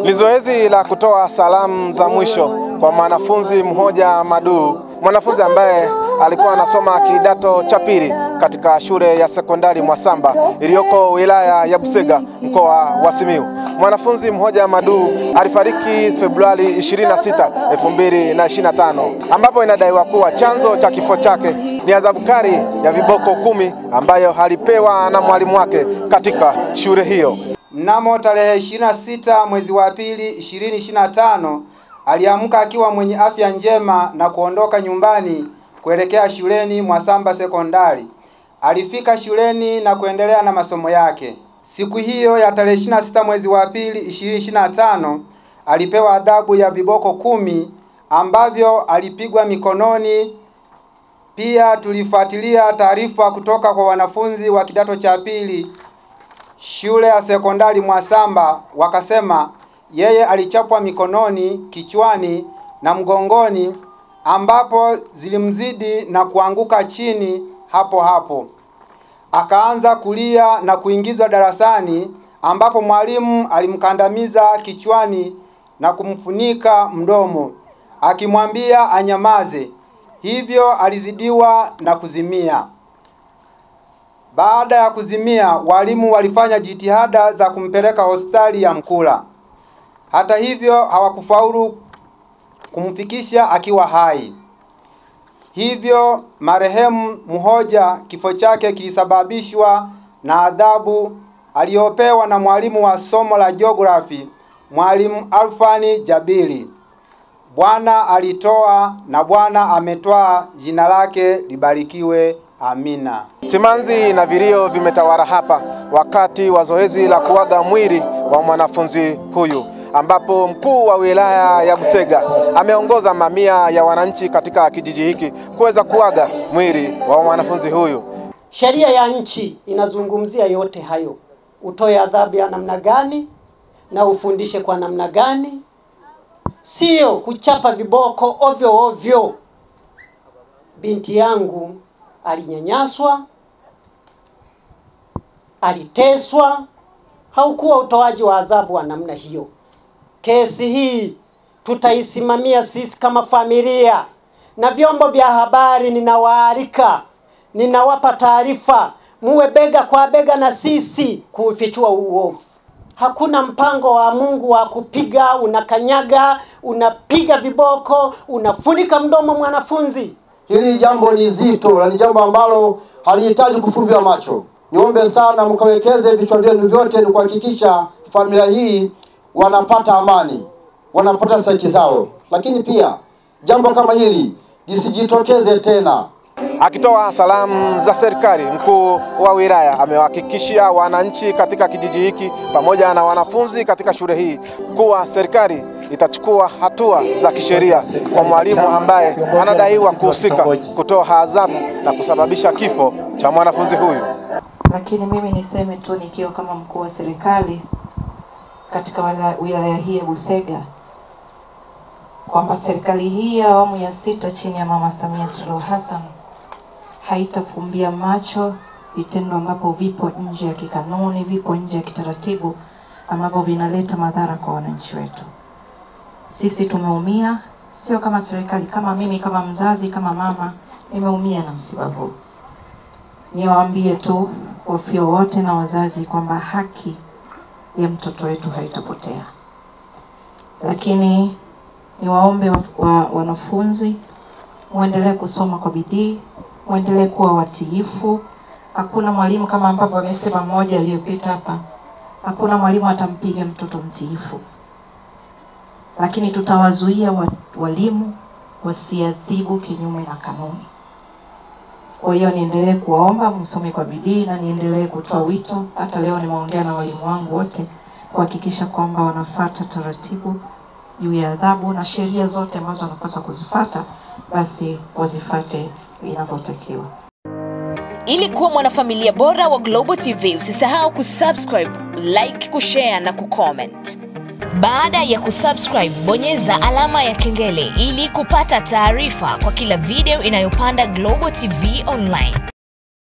Ni zoezi la kutoa salamu za mwisho kwa mwanafunzi Mhoja Madu, mwanafunzi ambaye alikuwa anasoma kidato cha pili katika shule ya sekondari Mwasamba iliyoko wilaya ya Busega, mkoa wa Simiyu. Mwanafunzi Mhoja Madu alifariki Februari 26, 2025, ambapo inadaiwa kuwa chanzo cha kifo chake ni adhabu kali ya viboko 10 ambayo alipewa na mwalimu wake katika shule hiyo. Mnamo tarehe 26 mwezi wa pili 2025 aliamka akiwa mwenye afya njema na kuondoka nyumbani kuelekea shuleni Mwasamba Sekondari. Alifika shuleni na kuendelea na masomo yake. Siku hiyo ya tarehe 26 mwezi wa pili 2025 alipewa adhabu ya viboko 10 ambavyo alipigwa mikononi. Pia tulifuatilia taarifa kutoka kwa wanafunzi wa kidato cha pili shule ya sekondari Mwasamba, wakasema yeye alichapwa mikononi, kichwani na mgongoni, ambapo zilimzidi na kuanguka chini hapo hapo. Akaanza kulia na kuingizwa darasani, ambapo mwalimu alimkandamiza kichwani na kumfunika mdomo akimwambia anyamaze. Hivyo alizidiwa na kuzimia. Baada ya kuzimia, walimu walifanya jitihada za kumpeleka hospitali ya Mkula. Hata hivyo hawakufaulu kumfikisha akiwa hai. Hivyo marehemu Mhoja kifo chake kilisababishwa na adhabu aliyopewa na mwalimu wa somo la jiografia, Mwalimu Alfani Jabili. Bwana alitoa na Bwana ametoa, jina lake libarikiwe. Amina. Simanzi na vilio vimetawala hapa wakati wa zoezi la kuaga mwili wa mwanafunzi huyu, ambapo mkuu wa wilaya ya Busega ameongoza mamia ya wananchi katika kijiji hiki kuweza kuaga mwili wa mwanafunzi huyu. Sheria ya nchi inazungumzia yote hayo. Utoe adhabu ya namna gani na ufundishe kwa namna gani, sio kuchapa viboko ovyo ovyo. Binti yangu alinyanyaswa, aliteswa, haukuwa utoaji wa adhabu wa namna hiyo. Kesi hii tutaisimamia sisi kama familia, na vyombo vya habari ninawaalika, ninawapa taarifa, muwe bega kwa bega na sisi kuufichua uovu. Hakuna mpango wa Mungu wa kupiga, unakanyaga, unapiga viboko, unafunika mdomo mwanafunzi. Hili jambo ni zito na ni jambo ambalo halihitaji kufumbiwa macho. Niombe sana mkawekeze vichwa vyenu vyote ni kuhakikisha familia hii wanapata amani, wanapata haki zao. Lakini pia jambo kama hili lisijitokeze tena. Akitoa salamu za serikali, mkuu wa wilaya amewahakikishia wananchi katika kijiji hiki pamoja na wanafunzi katika shule hii kuwa serikali itachukua hatua za kisheria kwa mwalimu ambaye anadaiwa kuhusika kutoa adhabu na kusababisha kifo cha mwanafunzi huyu. Lakini mimi niseme tu nikiwa kama mkuu wa serikali katika wilaya hii ya Busega kwamba serikali hii ya awamu ya 6 chini ya Mama Samia Suluhu Hassan haitafumbia macho vitendo ambapo vipo nje ya kikanuni, vipo nje ya kitaratibu, ambapo vinaleta madhara kwa wananchi wetu. Sisi tumeumia, sio kama serikali, kama mimi kama mzazi, kama mama nimeumia na msiba huu. Niwaambie tu wafio wote na wazazi kwamba haki ya mtoto wetu haitapotea. Lakini niwaombe wanafunzi muendelee kusoma kwa bidii, muendelee kuwa watiifu. Hakuna mwalimu, kama ambavyo amesema mmoja aliyopita hapa, hakuna mwalimu atampiga mtoto mtiifu. Lakini tutawazuia walimu wasiadhibu kinyume na kanuni. Kwa hiyo niendelee kuwaomba msome kwa bidii na niendelee kutoa wito. Hata leo nimeongea na walimu wangu wote kuhakikisha kwamba wanafuata taratibu juu ya adhabu na sheria zote ambazo wanapaswa kuzifuata, basi wazifuate inavyotakiwa. Ili kuwa mwanafamilia bora wa Global TV, usisahau kusubscribe, like, kushare na kucomment. Baada ya kusubscribe, bonyeza alama ya kengele ili kupata taarifa kwa kila video inayopanda Global TV Online.